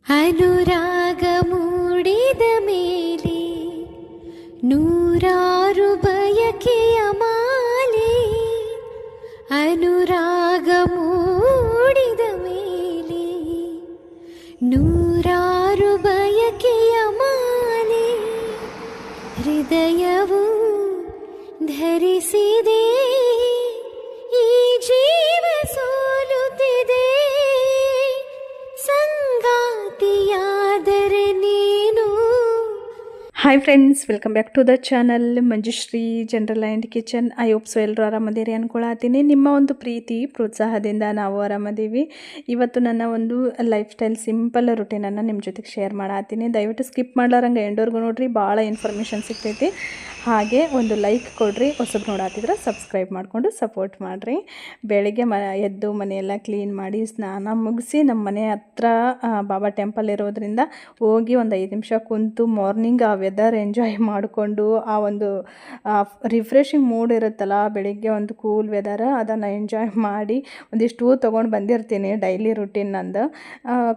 ಅನುರಾಗ ಮೂಡಿದ ಮೇಲೆ ನೂರಾರು ಬಯಕೆಯ ಮಾಲೆ. ಅನುರಾಗ ಮೂಡಿದ ಮೇಲೆ ನೂರಾರು ಬಯಕೆಯ ಮಾಲೆ. ಹೃದಯವು ಧರಿಸಿದೆ ಈ ಜೀವ ಸೋಲುತ್ತಿದೆ. ಸಂಗಾತಿಯಾದರೆ ನೀನು. Hi friends, welcome back to the channel Manjushree general and kitchen. I hope so ಎಲ್ಲರೂ ಆರಾಮದಿರಿ ಅನ್ಕೊಳತ್ತೀನಿ. ನಿಮ್ಮ ಒಂದು ಪ್ರೀತಿ ಪ್ರೋತ್ಸಾಹದಿಂದ ನಾವು ಆರಾಮದೀವಿ. ಇವತ್ತು ನನ್ನ ಒಂದು ಲೈಫ್ ಸ್ಟೈಲ್ ಸಿಂಪಲ್ ರುಟೀನನ್ನು ನಿಮ್ಮ ಜೊತೆಗೆ ಶೇರ್ ಮಾಡತ್ತೀನಿ. ದಯವಿಟ್ಟು ಸ್ಕಿಪ್ ಮಾಡ್ಲಾರಂಗೆ ಎಂಡೋರ್ಗು ನೋಡ್ರಿ, ಭಾಳ ಇನ್ಫಾರ್ಮೇಷನ್ ಸಿಗ್ತೈತಿ. ಹಾಗೆ ಒಂದು ಲೈಕ್ ಕೊಡ್ರಿ, ಹೊಸಬ್ರು ನೋಡಾತಿದ್ರೆ ಸಬ್ಸ್ಕ್ರೈಬ್ ಮಾಡಿಕೊಂಡು ಸಪೋರ್ಟ್ ಮಾಡಿರಿ. ಬೆಳಗ್ಗೆ ಎದ್ದು ಮನೆಯೆಲ್ಲ ಕ್ಲೀನ್ ಮಾಡಿ ಸ್ನಾನ ಮುಗಿಸಿ ನಮ್ಮ ಮನೆ ಹತ್ರ ಬಾಬಾ ಟೆಂಪಲ್ ಇರೋದ್ರಿಂದ ಹೋಗಿ ಒಂದು 5 ನಿಮಿಷ ಕುಂತು ಮಾರ್ನಿಂಗ್ ಆ ವೆದರ್ ಎಂಜಾಯ್ ಮಾಡಿಕೊಂಡು ಆ ಒಂದು ರಿಫ್ರೆಶಿಂಗ್ ಮೂಡ್ ಇರುತ್ತಲ್ಲ, ಬೆಳಿಗ್ಗೆ ಒಂದು ಕೂಲ್ ವೆದರ್, ಅದನ್ನು ಎಂಜಾಯ್ ಮಾಡಿ ಒಂದಿಷ್ಟು ಹೂ ತೊಗೊಂಡು ಬಂದಿರ್ತೀನಿ. ಡೈಲಿ ರುಟೀನ್ ನಂದು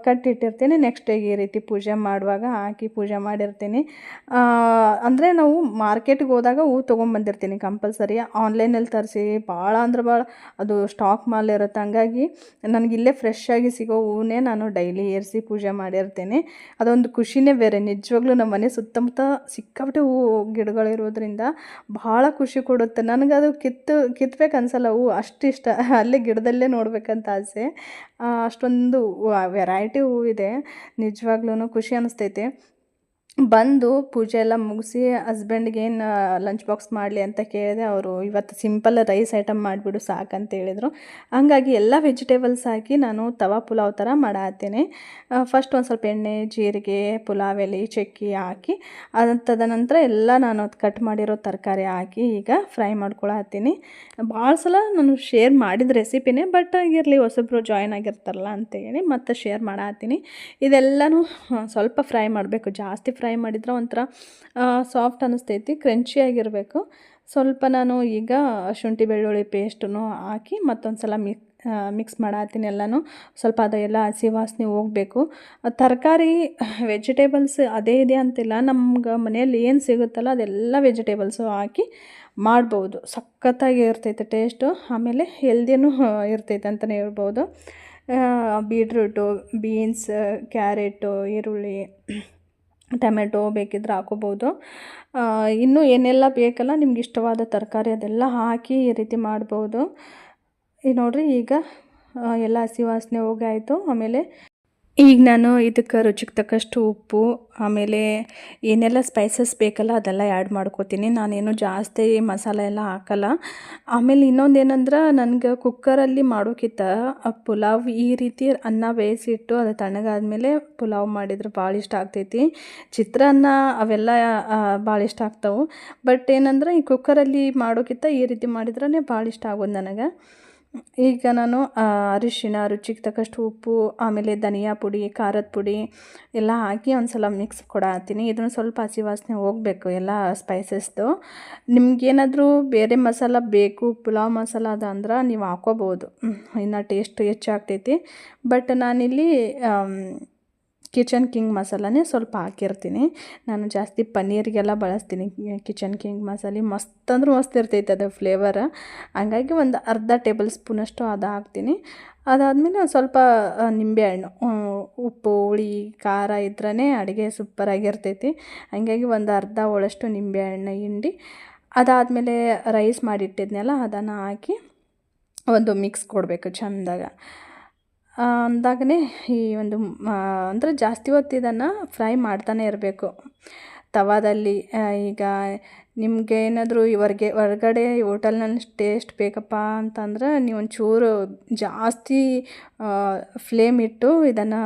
ಕಟ್ಟಿಟ್ಟಿರ್ತೀನಿ. ನೆಕ್ಸ್ಟ್ ಡೇಗೆ ಈ ರೀತಿ ಪೂಜೆ ಮಾಡುವಾಗ ಹಾಕಿ ಪೂಜೆ ಮಾಡಿರ್ತೀನಿ. ಅಂದರೆ ನಾವು ಮಾರ್ಕೆಟ್ಗೆ ಹೋದಾಗ ಹೂ ತೊಗೊಂಬಂದಿರ್ತೀನಿ ಕಂಪಲ್ಸರಿ. ಆನ್ಲೈನಲ್ಲಿ ತರಿಸಿ ಭಾಳ ಅಂದ್ರೆ ಭಾಳ ಅದು ಸ್ಟಾಕ್ ಮಾಲ್ ಇರುತ್ತೆ. ಹಂಗಾಗಿ ನನಗಿಲ್ಲೇ ಫ್ರೆಶ್ ಆಗಿ ಸಿಗೋ ಹೂವನ್ನೇ ನಾನು ಡೈಲಿ ಏರಿಸಿ ಪೂಜೆ ಮಾಡಿರ್ತೀನಿ. ಅದೊಂದು ಖುಷಿನೇ ಬೇರೆ. ನಿಜವಾಗ್ಲೂ ನಮ್ಮ ಮನೆ ಸುತ್ತಮುತ್ತ ಸಿಕ್ಕಾಪಟ್ಟೆ ಹೂ ಗಿಡಗಳಿರೋದ್ರಿಂದ ಭಾಳ ಖುಷಿ ಕೊಡುತ್ತೆ. ನನಗದು ಕಿತ್ಬೇಕು ಅನ್ಸಲ್ಲ. ಹೂ ಅಷ್ಟು ಇಷ್ಟ, ಅಲ್ಲೇ ಗಿಡದಲ್ಲೇ ನೋಡ್ಬೇಕಂತ ಆಸೆ. ಅಷ್ಟೊಂದು ವೆರೈಟಿ ಹೂ ಇದೆ. ನಿಜವಾಗ್ಲೂ ಖುಷಿ ಅನ್ನಿಸ್ತೈತೆ. ಬಂದು ಪೂಜೆ ಎಲ್ಲ ಮುಗಿಸಿ ಹಸ್ಬೆಂಡ್ಗೆ ಏನು ಲಂಚ್ ಬಾಕ್ಸ್ ಮಾಡಲಿ ಅಂತ ಕೇಳಿದೆ. ಅವರು ಇವತ್ತು ಸಿಂಪಲ್ ರೈಸ್ ಐಟಮ್ ಮಾಡಿಬಿಡು ಸಾಕಂತ ಹೇಳಿದರು. ಹಂಗಾಗಿ ಎಲ್ಲ ವೆಜಿಟೇಬಲ್ಸ್ ಹಾಕಿ ನಾನು ತವಾ ಪುಲಾವ್ ಥರ ಮಾಡತ್ತೀನಿ. ಫಸ್ಟ್ ಒಂದು ಸ್ವಲ್ಪ ಎಣ್ಣೆ, ಜೀರಿಗೆ, ಪುಲಾವ್ ಎಲೆ, ಚಕ್ಕಿ ಹಾಕಿ ತದನಂತರ ಎಲ್ಲ ನಾನು ಅದು ಕಟ್ ಮಾಡಿರೋ ತರಕಾರಿ ಹಾಕಿ ಈಗ ಫ್ರೈ ಮಾಡ್ಕೊಳತ್ತೀನಿ. ಭಾಳ ಸಲ ನಾನು ಶೇರ್ ಮಾಡಿದ ರೆಸಿಪಿನೇ, ಬಟ್ ಇರಲಿ ಹೊಸಬ್ರು ಜಾಯ್ನ್ ಆಗಿರ್ತಾರಲ್ಲ ಅಂತೇಳಿ ಮತ್ತೆ ಶೇರ್ ಮಾಡತ್ತೀನಿ. ಇದೆಲ್ಲನೂ ಸ್ವಲ್ಪ ಫ್ರೈ ಮಾಡಬೇಕು. ಜಾಸ್ತಿ ಫ್ರೈ ಮಾಡಿದ್ರೆ ಒಂಥರ ಸಾಫ್ಟ್ ಅನ್ನಿಸ್ತೈತಿ, ಕ್ರಂಚಿಯಾಗಿರಬೇಕು. ಸ್ವಲ್ಪ ನಾನು ಈಗ ಶುಂಠಿ ಬೆಳ್ಳುಳ್ಳಿ ಪೇಸ್ಟನ್ನು ಹಾಕಿ ಮತ್ತೊಂದು ಸಲ ಮಿಕ್ಸ್ ಮಾಡತ್ತೀನಿ ಎಲ್ಲನೂ. ಸ್ವಲ್ಪ ಅದೆಲ್ಲ ಹಸಿ ವಾಸನೆ ಹೋಗಬೇಕು. ತರಕಾರಿ ವೆಜಿಟೇಬಲ್ಸ್ ಅದೇ ಇದೆ ಅಂತಿಲ್ಲ, ನಮ್ಗೆ ಮನೆಯಲ್ಲಿ ಏನು ಸಿಗುತ್ತಲ್ಲ ಅದೆಲ್ಲ ವೆಜಿಟೇಬಲ್ಸು ಹಾಕಿ ಮಾಡ್ಬೋದು. ಸಖತ್ತಾಗಿ ಇರ್ತೈತೆ ಟೇಸ್ಟು. ಆಮೇಲೆ ಹೆಲ್ದಿನೂ ಇರ್ತೈತೆ ಅಂತಲೇ ಹೇಳ್ಬೋದು. ಬೀಟ್ರೂಟು, ಬೀನ್ಸ್, ಕ್ಯಾರೆಟು, ಈರುಳ್ಳಿ, ಟೊಮೆಟೊ ಬೇಕಿದ್ರೆ ಹಾಕೋಬೋದು. ಇನ್ನೂ ಏನೆಲ್ಲ ಬೇಕಲ್ಲ ನಿಮ್ಗೆ ಇಷ್ಟವಾದ ತರಕಾರಿ ಅದೆಲ್ಲ ಹಾಕಿ ಈ ರೀತಿ ಮಾಡ್ಬೋದು. ಈಗ ನೋಡಿರಿ, ಈಗ ಎಲ್ಲ ಹಸಿ ವಾಸನೆ ಹೋಗಾಯಿತು. ಆಮೇಲೆ ಈಗ ನಾನು ಇದಕ್ಕೆ ರುಚಿಗೆ ತಕ್ಕಷ್ಟು ಉಪ್ಪು, ಆಮೇಲೆ ಏನೆಲ್ಲ ಸ್ಪೈಸಸ್ ಬೇಕಲ್ಲ ಅದೆಲ್ಲ ಆ್ಯಡ್ ಮಾಡ್ಕೋತೀನಿ. ನಾನೇನು ಜಾಸ್ತಿ ಮಸಾಲೆ ಎಲ್ಲ ಹಾಕಲ್ಲ. ಆಮೇಲೆ ಇನ್ನೊಂದು ಏನಂದ್ರೆ, ನನಗೆ ಕುಕ್ಕರಲ್ಲಿ ಮಾಡೋಕ್ಕಿಂತ ಪುಲಾವ್ ಈ ರೀತಿ ಅನ್ನ ಬೇಯಿಸಿಟ್ಟು ಅದು ತಣ್ಣಗಾದ್ಮೇಲೆ ಪುಲಾವ್ ಮಾಡಿದ್ರೆ ಭಾಳ ಇಷ್ಟ ಆಗ್ತೈತಿ. ಚಿತ್ರಾನ್ನ ಅವೆಲ್ಲ ಭಾಳ ಇಷ್ಟ ಆಗ್ತಾವೆ. ಬಟ್ ಏನಂದ್ರೆ ಈ ಕುಕ್ಕರಲ್ಲಿ ಮಾಡೋಕ್ಕಿಂತ ಈ ರೀತಿ ಮಾಡಿದ್ರೇ ಭಾಳ ಇಷ್ಟ ಆಗೋದು ನನಗೆ. ಈಗ ನಾನು ಅರಿಶಿಣ, ರುಚಿಗೆ ತಕ್ಕಷ್ಟು ಉಪ್ಪು, ಆಮೇಲೆ ಧನಿಯಾ ಪುಡಿ, ಖಾರದ ಪುಡಿ ಎಲ್ಲ ಹಾಕಿ ಒಂದು ಸಲ ಮಿಕ್ಸ್ ಕೊಡತ್ತೀನಿ. ಇದನ್ನು ಸ್ವಲ್ಪ ಹಸಿ ವಾಸನೆ ಹೋಗಬೇಕು ಎಲ್ಲ ಸ್ಪೈಸಸ್ದು. ನಿಮ್ಗೇನಾದರೂ ಬೇರೆ ಮಸಾಲ ಬೇಕು, ಪುಲಾವ್ ಮಸಾಲ ಅದು ಅಂದ್ರೆ ನೀವು ಹಾಕೋಬೋದು, ಇನ್ನು ಟೇಸ್ಟ್ ಹೆಚ್ಚಾಗ್ತೈತಿ. ಬಟ್ ನಾನಿಲ್ಲಿ ಕಿಚನ್ ಕಿಂಗ್ ಮಸಾಲನೇ ಸ್ವಲ್ಪ ಹಾಕಿರ್ತೀನಿ. ನಾನು ಜಾಸ್ತಿ ಪನ್ನೀರಿಗೆಲ್ಲ ಬಳಸ್ತೀನಿ ಕಿಚನ್ ಕಿಂಗ್ ಮಸಾಲೆ. ಮಸ್ತ್ ಅಂದ್ರೆ ಮಸ್ತ್ ಇರ್ತೈತೆ ಅದು ಫ್ಲೇವರ್. ಹಂಗಾಗಿ ಒಂದು ಅರ್ಧ ಟೇಬಲ್ ಸ್ಪೂನಷ್ಟು ಅದು ಹಾಕ್ತೀನಿ. ಅದಾದಮೇಲೆ ಒಂದು ಸ್ವಲ್ಪ ನಿಂಬೆಹಣ್ಣು, ಉಪ್ಪು, ಹುಳಿ, ಖಾರ ಇದ್ರೇ ಅಡುಗೆ ಸೂಪರಾಗಿರ್ತೈತಿ. ಹಂಗಾಗಿ ಒಂದು ಅರ್ಧ ಹೋಳಷ್ಟು ನಿಂಬೆಹಣ್ಣು ಹಿಂಡಿ ಅದಾದಮೇಲೆ ರೈಸ್ ಮಾಡಿಟ್ಟಿದ್ನಲ್ಲ ಅದನ್ನು ಹಾಕಿ ಒಂದು ಮಿಕ್ಸ್ ಕೊಡಬೇಕು ಚೆಂದಾಗ. ಅಂದಾಗಲೇ ಈ ಒಂದು ಅಂದರೆ ಜಾಸ್ತಿ ಹೊತ್ತು ಇದನ್ನು ಫ್ರೈ ಮಾಡ್ತಾನೆ ಇರಬೇಕು ತವಾದಲ್ಲಿ. ಈಗ ನಿಮಗೆ ಏನಾದರೂ ಹೊರಗಡೆ ಹೋಟೆಲ್ನಲ್ಲಿ ಟೇಸ್ಟ್ ಬೇಕಪ್ಪ ಅಂತಂದ್ರೆ ನೀವು ಒಂಚೂರು ಜಾಸ್ತಿ ಫ್ಲೇಮ್ ಇಟ್ಟು ಇದನ್ನು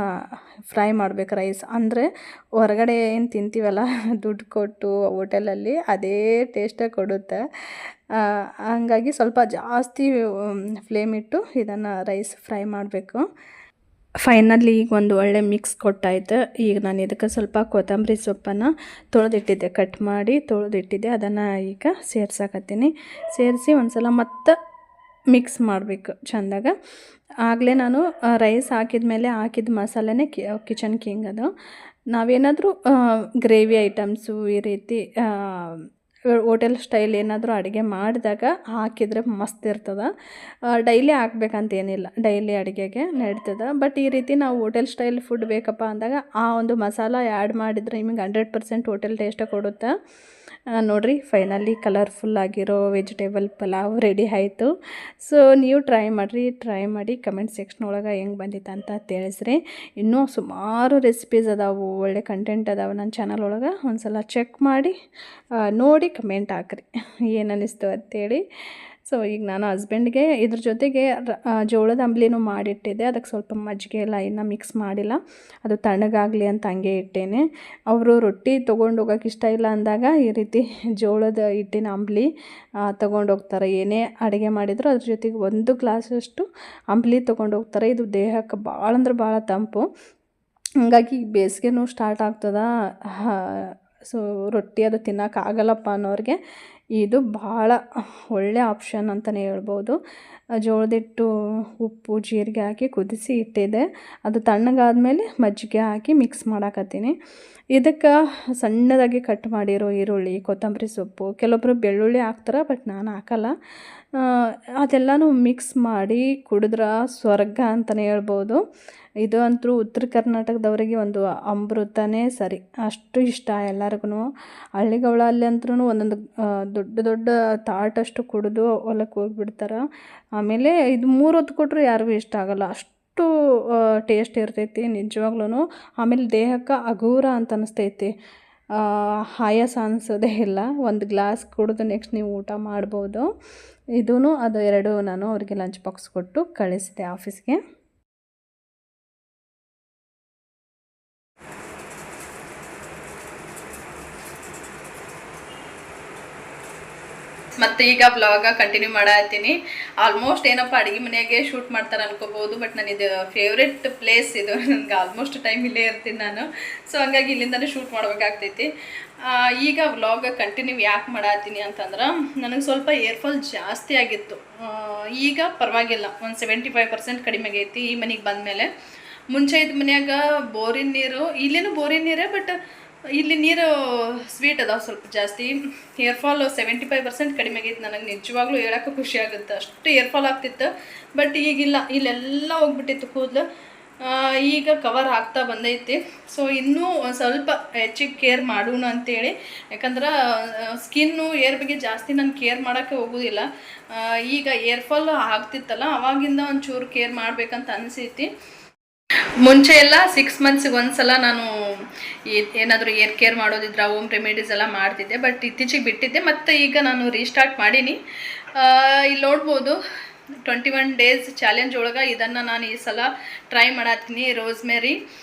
ಫ್ರೈ ಮಾಡಬೇಕು ರೈಸ್. ಅಂದರೆ ಹೊರಗಡೆ ಏನು ತಿಂತೀವಲ್ಲ ದುಡ್ಡು ಕೊಟ್ಟು ಹೋಟೆಲಲ್ಲಿ ಅದೇ ಟೇಸ್ಟೇ ಕೊಡುತ್ತೆ. ಹಂಗಾಗಿ ಸ್ವಲ್ಪ ಜಾಸ್ತಿ ಫ್ಲೇಮ್ ಇಟ್ಟು ಇದನ್ನು ರೈಸ್ ಫ್ರೈ ಮಾಡಬೇಕು. ಫೈನಲಿ ಈಗ ಒಂದು ಒಳ್ಳೆ ಮಿಕ್ಸ್ ಕೊಟ್ಟಾಯ್ತು. ಈಗ ನಾನು ಇದಕ್ಕೆ ಸ್ವಲ್ಪ ಕೊತ್ತಂಬರಿ ಸೊಪ್ಪನ್ನು ಕಟ್ ಮಾಡಿ ತೊಳೆದಿಟ್ಟಿದ್ದೆ, ಅದನ್ನು ಈಗ ಸೇರ್ಸಾಕತ್ತೀನಿ. ಸೇರಿಸಿ ಒಂದು ಸಲ ಮತ್ತೆ ಮಿಕ್ಸ್ ಮಾಡಬೇಕು ಚೆಂದಾಗ. ಆಗಲೇ ನಾನು ರೈಸ್ ಹಾಕಿದ ಮಸಾಲೆನೇ ಕಿಚನ್ ಕಿಂಗ್ ಅದು. ನಾವೇನಾದರೂ ಗ್ರೇವಿ ಐಟಮ್ಸು ಈ ರೀತಿ ಹೋಟೆಲ್ ಸ್ಟೈಲ್ ಏನಾದರೂ ಅಡುಗೆ ಮಾಡಿದಾಗ ಹಾಕಿದರೆ ಮಸ್ತ್ ಇರ್ತದೆ. ಡೈಲಿ ಹಾಕ್ಬೇಕಂತೇನಿಲ್ಲ, ಡೈಲಿ ಅಡುಗೆಗೆ ನಡೀತದೆ. ಬಟ್ ಈ ರೀತಿ ನಾವು ಹೋಟೆಲ್ ಸ್ಟೈಲ್ ಫುಡ್ ಬೇಕಪ್ಪ ಅಂದಾಗ ಆ ಒಂದು ಮಸಾಲ ಆ್ಯಡ್ ಮಾಡಿದರೆ ನಿಮಗೆ 100% ಹೋಟೆಲ್ ಟೇಸ್ಟೇ ಕೊಡುತ್ತೆ. ನೋಡಿರಿ, ಫೈನಲಿ ಕಲರ್ಫುಲ್ಲಾಗಿರೋ ವೆಜಿಟೇಬಲ್ ಪಲಾವ್ ರೆಡಿ ಆಯಿತು. ಸೊ ನೀವು ಟ್ರೈ ಮಾಡಿ ಕಮೆಂಟ್ ಸೆಕ್ಷನ್ ಒಳಗೆ ಹೆಂಗೆ ಬಂದಿತ್ತು ಅಂತ ತಿಳಿಸ್ರಿ. ಇನ್ನೂ ಸುಮಾರು ರೆಸಿಪೀಸ್ ಅದಾವೆ, ಒಳ್ಳೆ ಕಂಟೆಂಟ್ ಅದಾವೆ ನನ್ನ ಚಾನಲ್ ಒಳಗೆ. ಒಂದು ಸಲ ಚೆಕ್ ಮಾಡಿ ನೋಡಿ ಕಮೆಂಟ್ ಹಾಕ್ರಿ ಏನು ಅನ್ನಿಸ್ತು ಅಂತೇಳಿ. ಸೊ ಈಗ ನಾನು ಹಸ್ಬೆಂಡ್ಗೆ ಇದ್ರ ಜೊತೆಗೆ ಜೋಳದ ಅಂಬ್ಲಿನೂ ಮಾಡಿಟ್ಟಿದ್ದೆ. ಅದಕ್ಕೆ ಸ್ವಲ್ಪ ಮಜ್ಜಿಗೆ ಎಲ್ಲ ಇನ್ನೂ ಮಿಕ್ಸ್ ಮಾಡಿಲ್ಲ, ಅದು ತಣ್ಣಗಾಗಲಿ ಅಂತ ಹಂಗೆ ಇಟ್ಟೇನೆ. ಅವರು ರೊಟ್ಟಿ ತೊಗೊಂಡು ಹೋಗೋಕೆ ಇಷ್ಟ ಇಲ್ಲ ಅಂದಾಗ ಈ ರೀತಿ ಜೋಳದ ಹಿಟ್ಟಿನ ಅಂಬ್ಲಿ ತೊಗೊಂಡೋಗ್ತಾರೆ. ಏನೇ ಅಡುಗೆ ಮಾಡಿದ್ರು ಅದ್ರ ಜೊತೆಗೆ 1 ಗ್ಲಾಸಷ್ಟು ಅಂಬ್ಲಿ ತೊಗೊಂಡೋಗ್ತಾರೆ. ಇದು ದೇಹಕ್ಕೆ ಭಾಳ ಅಂದ್ರೆ ಭಾಳ ತಂಪು. ಹಾಗಾಗಿ ಬೇಸಿಗೆನೂ ಸ್ಟಾರ್ಟ್ ಆಗ್ತದ. ಸೊ ರೊಟ್ಟಿ ಅದು ತಿನ್ನೋಕ್ಕಾಗಲ್ಲಪ್ಪ ಅನ್ನೋರಿಗೆ ಇದು ಭಾಳ ಒಳ್ಳೆ ಆಪ್ಷನ್ ಅಂತಲೇ ಹೇಳ್ಬೋದು. ಜೋಳದ ಹಿಟ್ಟು, ಉಪ್ಪು, ಜೀರಿಗೆ ಹಾಕಿ ಕುದಿಸಿ ಇಟ್ಟಿದ್ದೆ. ಅದು ತಣ್ಣಗಾದ್ಮೇಲೆ ಮಜ್ಜಿಗೆ ಹಾಕಿ ಮಿಕ್ಸ್ ಮಾಡಾಕತ್ತೀನಿ. ಇದಕ್ಕೆ ಸಣ್ಣದಾಗಿ ಕಟ್ ಮಾಡಿರೋ ಈರುಳ್ಳಿ, ಕೊತ್ತಂಬರಿ ಸೊಪ್ಪು, ಕೆಲವೊಬ್ಬರು ಬೆಳ್ಳುಳ್ಳಿ ಹಾಕ್ತಾರೆ, ಬಟ್ ನಾನು ಹಾಕಲ್ಲ. ಅದೆಲ್ಲನೂ ಮಿಕ್ಸ್ ಮಾಡಿ ಕುಡಿದ್ರೆ ಸ್ವರ್ಗ ಅಂತಲೇ ಹೇಳ್ಬೋದು. ಇದು ಅಂತೂ ಉತ್ತರ ಕರ್ನಾಟಕದವರಿಗೆ ಒಂದು ಅಮೃತನೇ ಸರಿ, ಅಷ್ಟು ಇಷ್ಟ ಎಲ್ಲರಿಗೂ. ಹಳ್ಳಿಗಳಲ್ಲಿ ಅಂತೂ ಒಂದೊಂದು ದೊಡ್ಡ ತಾಟಷ್ಟು ಕುಡಿದು ಹೊಲಕ್ಕೆ ಹೋಗಿಬಿಡ್ತಾರೆ. ಆಮೇಲೆ ಇದು 3 ಹೊತ್ತು ಕೊಟ್ಟರು ಯಾರಿಗೂ ಇಷ್ಟ ಆಗೋಲ್ಲ, ಅಷ್ಟು ಟೇಸ್ಟ್ ಇರ್ತೈತಿ ನಿಜವಾಗ್ಲೂ. ಆಮೇಲೆ ದೇಹಕ್ಕೆ ಹಗೂರ ಅಂತ ಅನಿಸ್ತೈತಿ, ಆಯಾಸ ಅನಿಸೋದೇ ಇಲ್ಲ. 1 ಗ್ಲಾಸ್ ಕುಡಿದು ನೆಕ್ಸ್ಟ್ ನೀವು ಊಟ ಮಾಡ್ಬೋದು. ಇದೂ ಅದು 2 ನಾನು ಅವರಿಗೆ ಲಂಚ್ ಬಾಕ್ಸ್ ಕೊಟ್ಟು ಕಳಿಸಿದೆ ಆಫೀಸ್ಗೆ. ಮತ್ತು ಈಗ ವ್ಲಾಗ ಕಂಟಿನ್ಯೂ ಮಾಡತ್ತೀನಿ. ಆಲ್ಮೋಸ್ಟ್ ಏನಪ್ಪ ಅಡುಗೆ ಮನೆಯಾಗೆ ಶೂಟ್ ಮಾಡ್ತಾರೆ ಅನ್ಕೋಬೋದು, ಬಟ್ ಇದು ಫೇವ್ರೆಟ್ ಪ್ಲೇಸ್ ಇದು. ನನಗೆ ಆಲ್ಮೋಸ್ಟ್ ಟೈಮ್ ಇಲ್ಲೇ ಇರ್ತೀನಿ ನಾನು. ಸೊ ಹಂಗಾಗಿ ಇಲ್ಲಿಂದಲೇ ಶೂಟ್ ಮಾಡ್ಬೇಕಾಗ್ತೈತಿ. ಈಗ ವ್ಲಾಗ ಕಂಟಿನ್ಯೂ ಯಾಕೆ ಮಾಡತ್ತೀನಿ ಅಂತಂದ್ರೆ, ನನಗೆ ಸ್ವಲ್ಪ ಏರ್ಫಾಲ್ ಜಾಸ್ತಿ ಆಗಿತ್ತು. ಈಗ ಪರವಾಗಿಲ್ಲ, ಒಂದು 75% ಕಡಿಮೆ ಆಗೈತಿ ಈ ಮನೆಗೆ ಬಂದಮೇಲೆ. ಮುಂಚೆ ಇದ್ದ ಮನ್ಯಾಗ ಬೋರಿನ ನೀರು, ಇಲ್ಲಿನೂ ಬೋರಿನ ನೀರೇ, ಬಟ್ ಇಲ್ಲಿ ನೀರು ಸ್ವೀಟ್ ಅದಾವೆ ಸ್ವಲ್ಪ ಜಾಸ್ತಿ. ಏರ್ಫಾಲ್ 75% ಕಡಿಮೆ ಆಗೈತೆ. ನನಗೆ ನಿಜವಾಗ್ಲೂ ಹೇಳೋಕ್ಕೂ ಖುಷಿ ಆಗುತ್ತೆ, ಅಷ್ಟು ಏರ್ಫಾಲ್ ಆಗ್ತಿತ್ತು. ಬಟ್ ಈಗಿಲ್ಲ, ಇಲ್ಲೆಲ್ಲ ಹೋಗ್ಬಿಟ್ಟಿತ್ತು ಕೂದಲು. ಈಗ ಕವರ್ ಆಗ್ತಾ ಬಂದೈತಿ. ಸೊ ಇನ್ನೂ ಒಂದು ಸ್ವಲ್ಪ ಹೆಚ್ಚಿಗೆ ಕೇರ್ ಮಾಡೋಣ ಅಂತೇಳಿ, ಯಾಕಂದ್ರೆ ಸ್ಕಿನ್ನು ಏರ್ ಬಗ್ಗೆ ಜಾಸ್ತಿ ನಾನು ಕೇರ್ ಮಾಡೋಕ್ಕೆ ಹೋಗೋದಿಲ್ಲ. ಈಗ ಏರ್ಫಾಲ್ ಆಗ್ತಿತ್ತಲ್ಲ, ಅವಾಗಿಂದ ಒಂಚೂರು ಕೇರ್ ಮಾಡ್ಬೇಕಂತ ಅನಿಸೈತಿ. ಮುಂಚೆ ಎಲ್ಲ 6 ಮಂತ್ಸಿಗೆ ಒಂದ್ಸಲ ನಾನು ಏನಾದರೂ ಏರ್ ಕೇರ್ ಮಾಡೋದಿದ್ರೆ ಹೋಮ್ ರೆಮಿಡೀಸ್ ಎಲ್ಲ ಮಾಡ್ತಿದ್ದೆ, ಬಟ್ ಇತ್ತೀಚೆಗೆ ಬಿಟ್ಟಿದ್ದೆ. ಮತ್ತು ಈಗ ನಾನು ರೀಸ್ಟಾರ್ಟ್ ಮಾಡೀನಿ. ಇಲ್ಲಿ ನೋಡ್ಬೋದು 21 ಡೇಸ್ ಚಾಲೆಂಜ್ ಒಳಗೆ ಇದನ್ನು ನಾನು ಈ ಸಲ ಟ್ರೈ ಮಾಡತ್ತೀನಿ, ರೋಸ್ಮೆರಿ.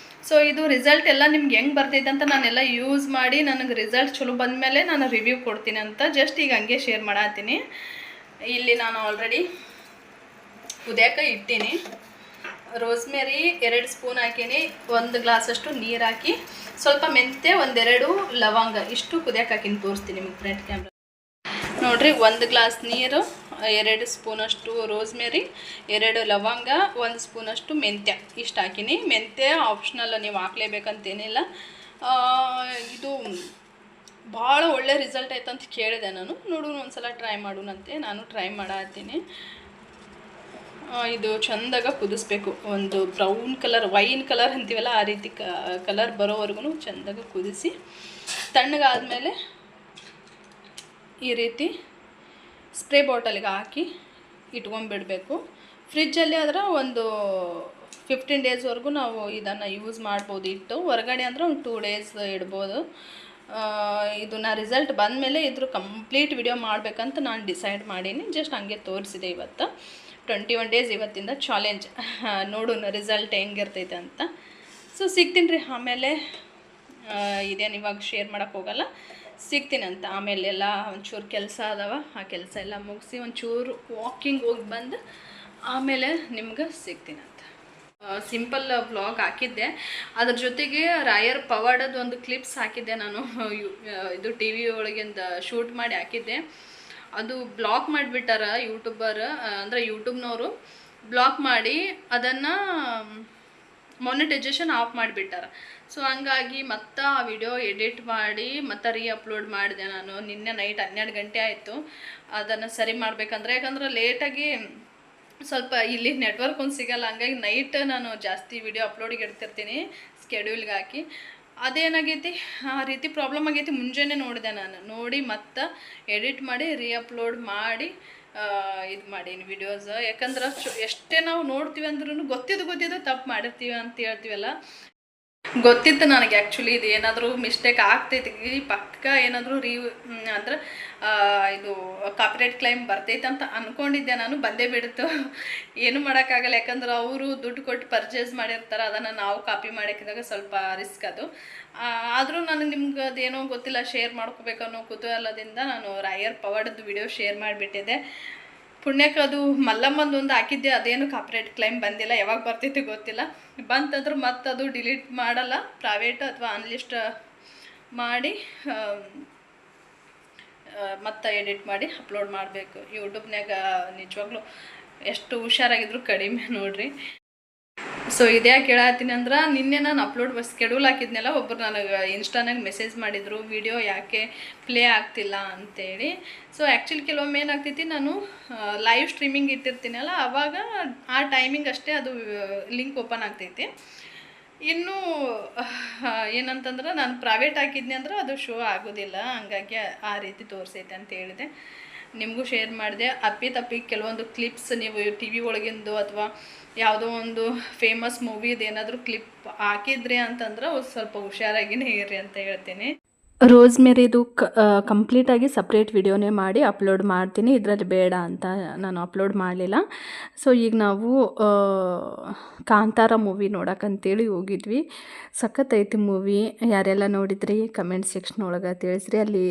ಸೊ ಇದು ರಿಸಲ್ಟ್ ಎಲ್ಲ ನಿಮ್ಗೆ ಹೆಂಗೆ ಬರ್ತೈತೆ ಅಂತ ನಾನೆಲ್ಲ ಯೂಸ್ ಮಾಡಿ ನನಗೆ ರಿಸಲ್ಟ್ ಚಲೋ ಬಂದಮೇಲೆ ನಾನು ರಿವ್ಯೂ ಕೊಡ್ತೀನಿ ಅಂತ ಜಸ್ಟ್ ಈಗ ಹಂಗೆ ಶೇರ್ ಮಾಡತ್ತೀನಿ. ಇಲ್ಲಿ ನಾನು ಆಲ್ರೆಡಿ ಕುದಿಯೋಕೆ ಇಟ್ಟೀನಿ. ರೋಸ್ಮೆರಿ 2 ಸ್ಪೂನ್ ಹಾಕೀನಿ, 1 ಗ್ಲಾಸಷ್ಟು ನೀರು ಹಾಕಿ, ಸ್ವಲ್ಪ ಮೆಂತ್ಯ, 1-2 ಲವಂಗ, ಇಷ್ಟು ಕುದಿಯೋಕೆ ಹಾಕಿನಿ. ತೋರಿಸ್ತೀನಿ ನಿಮಗೆ ಫ್ರಂಟ್ ಕ್ಯಾಮ್ರಾ. ನೋಡಿರಿ, 1 ಗ್ಲಾಸ್ ನೀರು, 2 ಸ್ಪೂನಷ್ಟು ರೋಸ್ಮೆರಿ, 2 ಲವಂಗ, 1 ಸ್ಪೂನಷ್ಟು ಮೆಂತ್ಯ, ಇಷ್ಟು ಹಾಕಿನಿ. ಮೆಂತ್ಯ ಆಪ್ಷನಲ್, ನೀವು ಹಾಕ್ಲೇಬೇಕಂತೇನಿಲ್ಲ. ಇದು ಭಾಳ ಒಳ್ಳೆ ರಿಸಲ್ಟ್ ಆಯ್ತು ಅಂತ ಕೇಳಿದೆ ನಾನು. ನೋಡೋಣ, ಒಂದ್ಸಲ ಟ್ರೈ ಮಾಡೋಣಂತೆ. ನಾನು ಟ್ರೈ ಮಾಡತ್ತೀನಿ. ಇದು ಚೆಂದಾಗ ಕುದಿಸ್ಬೇಕು, ಒಂದು ಬ್ರೌನ್ ಕಲರ್, ವೈನ್ ಕಲರ್ ಅಂತೀವಲ್ಲ ಆ ರೀತಿ ಕಲರ್ ಬರೋವರೆಗೂ ಚೆಂದಾಗ ಕುದಿಸಿ, ತಣ್ಣಗಾದ್ಮೇಲೆ ಈ ರೀತಿ ಸ್ಪ್ರೇ ಬಾಟಲಿಗೆ ಹಾಕಿ ಇಟ್ಕೊಂಡ್ಬಿಡಬೇಕು. ಫ್ರಿಜ್ಜಲ್ಲಿ ಆದ್ರೆ ಒಂದು 15 ಡೇಸ್ವರೆಗೂ ನಾವು ಇದನ್ನು ಯೂಸ್ ಮಾಡ್ಬೋದು. ಇಟ್ಟು ಹೊರಗಡೆ ಅಂದರೆ ಒಂದು 2 ಡೇಸ್ ಇಡ್ಬೋದು. ಇದು ನಾ ರಿಸಲ್ಟ್ ಬಂದಮೇಲೆ ಇದ್ರ ಕಂಪ್ಲೀಟ್ ವಿಡಿಯೋ ಮಾಡಬೇಕಂತ ನಾನು ಡಿಸೈಡ್ ಮಾಡೀನಿ. ಜಸ್ಟ್ ಹಂಗೆ ತೋರಿಸಿದೆ ಇವತ್ತು. 21 ಡೇಸ್ ಇವತ್ತಿಂದ ಚಾಲೆಂಜ್, ನೋಡೋಣ ರಿಸಲ್ಟ್ ಹೆಂಗಿರ್ತೈತೆ ಅಂತ. ಸೊ ಸಿಗ್ತೀನಿ ರೀ ಆಮೇಲೆ. ಇದೇನು ಇವಾಗ ಶೇರ್ ಮಾಡೋಕ್ಕೆ ಹೋಗಲ್ಲ, ಸಿಗ್ತೀನಿ ಅಂತ ಆಮೇಲೆ. ಎಲ್ಲ ಒಂಚೂರು ಕೆಲಸ ಅದಾವ, ಆ ಕೆಲಸ ಎಲ್ಲ ಮುಗಿಸಿ ಒಂಚೂರು ವಾಕಿಂಗ್ ಹೋಗಿ ಬಂದು ಆಮೇಲೆ ನಿಮ್ಗೆ ಸಿಗ್ತೀನಿ ಅಂತ. ಸಿಂಪಲ್ ವ್ಲಾಗ್ ಹಾಕಿದ್ದೆ, ಅದ್ರ ಜೊತೆಗೆ ರಾಯರ್ ಪವಾಡದ ಒಂದು ಕ್ಲಿಪ್ಸ್ ಹಾಕಿದ್ದೆ ನಾನು. ಇದು TV ಒಳಗಿಂದ ಶೂಟ್ ಮಾಡಿ ಹಾಕಿದ್ದೆ. ಅದು ಬ್ಲಾಕ್ ಮಾಡಿಬಿಟ್ಟಾರ ಅಂದರೆ ಯೂಟ್ಯೂಬ್ನವರು ಬ್ಲಾಕ್ ಮಾಡಿ ಅದನ್ನು ಮಾನಿಟೈಸೇಷನ್ ಆಫ್ ಮಾಡಿಬಿಟ್ಟಾರ. ಸೊ ಹಂಗಾಗಿ ಮತ್ತೆ ಆ ವಿಡಿಯೋ ಎಡಿಟ್ ಮಾಡಿ ಮತ್ತೆ ಅಪ್ಲೋಡ್ ಮಾಡಿದೆ ನಾನು. ನಿನ್ನೆ ನೈಟ್ 12 ಗಂಟೆ ಆಯಿತು ಅದನ್ನು ಸರಿ ಮಾಡಬೇಕಂದ್ರೆ, ಯಾಕಂದ್ರೆ ಲೇಟಾಗಿ ಸ್ವಲ್ಪ ಇಲ್ಲಿ ನೆಟ್ವರ್ಕ್ ಒಂದು ಸಿಗಲ್ಲ, ಹಂಗಾಗಿ ನೈಟ್ ನಾನು ಜಾಸ್ತಿ ವಿಡಿಯೋ ಅಪ್ಲೋಡಿಗೆ ಇಡ್ತಿರ್ತೀನಿ ಸ್ಕೆಡ್ಯೂಲ್ಗೆ ಹಾಕಿ. ಅದೇನಾಗೈತಿ ಆ ರೀತಿ ಪ್ರಾಬ್ಲಮ್ ಆಗೈತಿ. ಮುಂಜಾನೆ ನೋಡಿದೆ ನಾನು, ನೋಡಿ ಮತ್ತೆ ಎಡಿಟ್ ಮಾಡಿ ಅಪ್ಲೋಡ್ ಮಾಡಿ ಇದು ಮಾಡೀನಿ ವಿಡಿಯೋಸ್. ಯಾಕಂದ್ರೆ ಎಷ್ಟೇ ನಾವು ನೋಡ್ತೀವಿ ಅಂದ್ರೂ ಗೊತ್ತಿದ್ದು ತಪ್ಪು ಮಾಡಿರ್ತೀವಿ ಅಂತ ಹೇಳ್ತೀವಲ್ಲ, ಗೊತ್ತಿತ್ತು ನನಗೆ ಆ್ಯಕ್ಚುಲಿ ಇದು ಏನಾದರೂ ಮಿಸ್ಟೇಕ್ ಆಗ್ತೈತಿ ಪಕ್ಕ, ಏನಾದರೂ ಅಂದ್ರೆ ಇದು ಕಾಪಿರೈಟ್ ಕ್ಲೈಮ್ ಬರ್ತೈತೆ ಅಂತ ಅಂದ್ಕೊಂಡಿದ್ದೆ ನಾನು. ಬಂದೇ ಬಿಡ್ತು, ಏನು ಮಾಡೋಕ್ಕಾಗಲ್ಲ. ಯಾಕಂದ್ರೆ ಅವರು ದುಡ್ಡು ಕೊಟ್ಟು ಪರ್ಚೇಸ್ ಮಾಡಿರ್ತಾರೆ, ಅದನ್ನು ನಾವು ಕಾಪಿ ಮಾಡೋಕ್ಕಿದಾಗ ಸ್ವಲ್ಪ ರಿಸ್ಕ್ ಅದು. ಆದರೂ ನಾನು ನಿಮ್ಗೆ ಅದೇನೋ ಗೊತ್ತಿಲ್ಲ ಶೇರ್ ಮಾಡ್ಕೋಬೇಕನ್ನೋ ಕುತೂಹಲದಿಂದ ನಾನು ರಾಯರ್ ಪವಾಡದ್ದು ವಿಡಿಯೋ ಶೇರ್ ಮಾಡಿಬಿಟ್ಟಿದ್ದೆ. ಪುಣ್ಯಕ್ಕೆ ಅದು ಮಲ್ಲಮ್ಮಂದು ಒಂದು ಹಾಕಿದ್ದೆ, ಅದೇನು ಕಾಪಿರೈಟ್ ಕ್ಲೈಮ್ ಬಂದಿಲ್ಲ. ಯಾವಾಗ ಬರ್ತೈತೆ ಗೊತ್ತಿಲ್ಲ. ಬಂತಂದ್ರೆ ಮತ್ತೆ ಅದು ಡಿಲೀಟ್ ಮಾಡಲ್ಲ, ಪ್ರೈವೇಟ್ ಅಥವಾ ಅನ್ಲಿಸ್ಟ್ ಮಾಡಿ ಮತ್ತೆ ಎಡಿಟ್ ಮಾಡಿ ಅಪ್ಲೋಡ್ ಮಾಡಬೇಕು. ಯೂಟ್ಯೂಬ್ನಾಗ ನಿಜವಾಗ್ಲೂ ಎಷ್ಟು ಹುಷಾರಾಗಿದ್ರು ಕಡಿಮೆ ನೋಡ್ರಿ. ಸೊ ಇದ್ಯಾಕೆ ಹೇಳತ್ತೀನಿ ಅಂದ್ರೆ, ನಿನ್ನೆ ನಾನು ಅಪ್ಲೋಡ್ ಸ್ಕೆಡ್ಯೂಲ್ ಹಾಕಿದ್ನೆಲ್ಲ ಒಬ್ಬರು ನನಗೆ ಇನ್ಸ್ಟಾನಾಗ ಮೆಸೇಜ್ ಮಾಡಿದರು, ವಿಡಿಯೋ ಯಾಕೆ ಪ್ಲೇ ಆಗ್ತಿಲ್ಲ ಅಂತೇಳಿ. ಸೊ ಆ್ಯಕ್ಚುಲಿ ಕೆಲವೊಮ್ಮೆ ಏನಾಗ್ತೈತಿ, ನಾನು ಲೈವ್ ಸ್ಟ್ರೀಮಿಂಗ್ ಇಟ್ಟಿರ್ತೀನಲ್ಲ, ಆವಾಗ ಆ ಟೈಮಿಂಗ್ ಅಷ್ಟೇ ಅದು ಲಿಂಕ್ ಓಪನ್ ಆಗ್ತೈತಿ. ಇನ್ನೂ ಏನಂತಂದ್ರೆ ನಾನು ಪ್ರೈವೇಟ್ ಹಾಕಿದ್ನಿ ಅಂದ್ರೆ ಅದು ಶೋ ಆಗೋದಿಲ್ಲ, ಹಂಗಾಗಿ ಆ ರೀತಿ ತೋರಿಸೈತೆ ಅಂತ ಹೇಳಿದೆ. ನಿಮಗೂ ಶೇರ್ ಮಾಡಿದೆ. ತಪ್ಪಿ ಕೆಲವೊಂದು ಕ್ಲಿಪ್ಸ್ ನೀವು ಟಿ ವಿ ಒಳಗಿಂದು ಅಥವಾ ಯಾವುದೋ ಒಂದು ಫೇಮಸ್ ಮೂವಿದು ಏನಾದರೂ ಕ್ಲಿಪ್ ಹಾಕಿದ್ರಿ ಅಂತಂದ್ರೆ ಸ್ವಲ್ಪ ಹುಷಾರಾಗಿನೇ ಇರ್ರಿ ಅಂತ ಹೇಳ್ತೀನಿ. ರೋಸ್ ಮೇರಿದು ಕಂಪ್ಲೀಟಾಗಿ ಸಪ್ರೇಟ್ ವಿಡಿಯೋನೇ ಮಾಡಿ ಅಪ್ಲೋಡ್ ಮಾಡ್ತೀನಿ, ಇದರಲ್ಲಿ ಬೇಡ ಅಂತ ನಾನು ಅಪ್ಲೋಡ್ ಮಾಡಲಿಲ್ಲ. ಸೊ ಈಗ ನಾವು ಕಾಂತಾರ ಮೂವಿ ನೋಡೋಕ್ಕಂತೇಳಿ ಹೋಗಿದ್ವಿ. ಸಖತ್ತೈತಿ ಮೂವಿ. ಯಾರೆಲ್ಲ ನೋಡಿದ್ರಿ ಕಮೆಂಟ್ ಸೆಕ್ಷನ್ ಒಳಗೆ ತಿಳಿಸ್ರಿ. ಅಲ್ಲಿ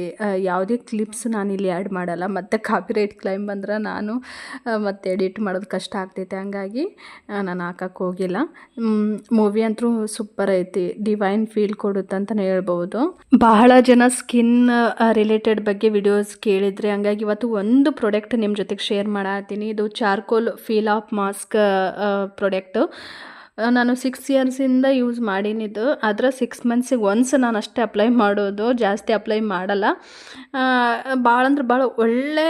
ಯಾವುದೇ ಕ್ಲಿಪ್ಸ್ ನಾನಿಲ್ಲಿ ಆ್ಯಡ್ ಮಾಡಲ್ಲ, ಮತ್ತು ಕಾಪಿರೈಟ್ ಕ್ಲೈಮ್ ಬಂದ್ರೆ ನಾನು ಮತ್ತೆ ಎಡಿಟ್ ಮಾಡೋದು ಕಷ್ಟ ಆಗ್ತೈತೆ, ಹಂಗಾಗಿ ನಾನು ಹಾಕಕ್ಕೆ ಹೋಗಿಲ್ಲ. ಮೂವಿ ಅಂತೂ ಸೂಪರ್ ಐತಿ, ಡಿವೈನ್ ಫೀಲ್ ಕೊಡುತ್ತೆ ಅಂತಲೇ ಹೇಳ್ಬೋದು. ಬಹಳ ಜನ ಸ್ಕಿನ್ ರಿಲೇಟೆಡ್ ಬಗ್ಗೆ ವಿಡಿಯೋಸ್ ಕೇಳಿದರೆ, ಹಂಗಾಗಿ ಇವತ್ತು ಒಂದು ಪ್ರಾಡಕ್ಟ್ ನಿಮ್ಮ ಜೊತೆಗೆ ಶೇರ್ ಮಾಡತ್ತೀನಿ. ಇದು charcoal feel of mask product. ನಾನು 6 ಇಯರ್ಸಿಂದ ಯೂಸ್ ಮಾಡೀನಿದ್ದು, ಆದರೆ 6 ಮಂತ್ಸಿಗೆ ಒನ್ಸ್ ನಾನು ಅಷ್ಟೇ ಅಪ್ಲೈ ಮಾಡೋದು, ಜಾಸ್ತಿ ಅಪ್ಲೈ ಮಾಡಲ್ಲ. ಭಾಳ ಅಂದ್ರೆ ಭಾಳ ಒಳ್ಳೆ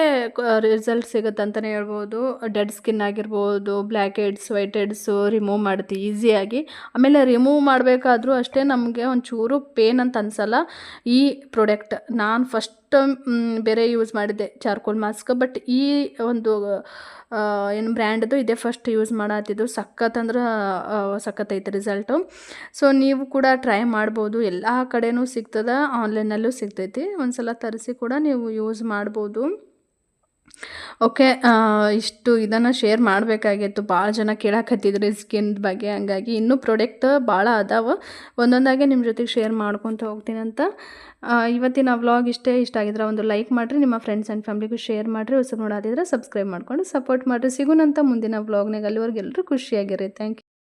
ರಿಸಲ್ಟ್ ಸಿಗುತ್ತೆ ಅಂತಲೇ ಹೇಳ್ಬೋದು. ಡೆಡ್ ಸ್ಕಿನ್ ಆಗಿರ್ಬೋದು, black heads, white heads remove ಮಾಡುತ್ತೆ ಈಸಿಯಾಗಿ. ಆಮೇಲೆ ರಿಮೂವ್ ಮಾಡಬೇಕಾದ್ರೂ ಅಷ್ಟೇ ನಮಗೆ ಒಂಚೂರು ಪೇನ್ ಅಂತ ಅನಿಸಲ್ಲ. ಈ ಪ್ರಾಡಕ್ಟ್ ನಾನು ಫಸ್ಟ್ ಬೇರೆ ಯೂಸ್ ಮಾಡಿದ್ದೆ ಚಾರ್ಕೋಲ್ ಮಾಸ್ಕ್, ಬಟ್ ಈ ಒಂದು ಏನು ಬ್ರ್ಯಾಂಡ್ದು ಇದೇ ಫಸ್ಟ್ ಯೂಸ್ ಮಾಡತ್ತಿದ್ದು. ಸಖತ್ತಂದ್ರೆ ಸಖತ್ತೈತೆ ರಿಸಲ್ಟು. ಸೊ ನೀವು ಕೂಡ ಟ್ರೈ ಮಾಡ್ಬೋದು, ಎಲ್ಲ ಕಡೆನೂ ಸಿಗ್ತದೆ, ಆನ್ಲೈನಲ್ಲೂ ಸಿಗ್ತೈತಿ. ಒಂದ್ಸಲ ತರಿಸಿ ಕೂಡ ನೀವು ಯೂಸ್ ಮಾಡ್ಬೋದು. ಓಕೆ, ಇಷ್ಟು ಇದನ್ನು ಶೇರ್ ಮಾಡಬೇಕಾಗಿತ್ತು. ಭಾಳ ಜನ ಕೇಳಕತ್ತಿದ್ರಿ ಸ್ಕಿನ್ ಬಗ್ಗೆ, ಹಂಗಾಗಿ ಇನ್ನೂ ಪ್ರಾಡಕ್ಟ್ ಭಾಳ ಅದಾವೆ, ಒಂದೊಂದಾಗೆ ನಿಮ್ಮ ಜೊತೆಗೆ ಶೇರ್ ಮಾಡ್ಕೊತ ಹೋಗ್ತೀನಿ ಅಂತ. ಇವತ್ತಿನ ವ್ಲಾಗ್ ಇಷ್ಟ ಆಗಿದ್ರೆ ಒಂದು ಲೈಕ್ ಮಾಡಿರಿ, ನಿಮ್ಮ ಫ್ರೆಂಡ್ಸ್ ಆ್ಯಂಡ್ ಫ್ಯಾಮಿಲಿಗೂ ಶೇರ್ ಮಾಡಿರಿ. ಹೊಸ ನೋಡೋದಿದ್ರೆ ಸಬ್ಸ್ಕ್ರೈಬ್ ಮಾಡ್ಕೊಂಡು ಸಪೋರ್ಟ್ ಮಾಡಿರಿ. ಸಿಗೋಣಂತ ಮುಂದಿನ ವ್ಲಾಗ್ನಾಗ. ಅಲ್ಲಿವರೆಗೆ ಎಲ್ಲರೂ ಖುಷಿಯಾಗಿರಿ. Thank you.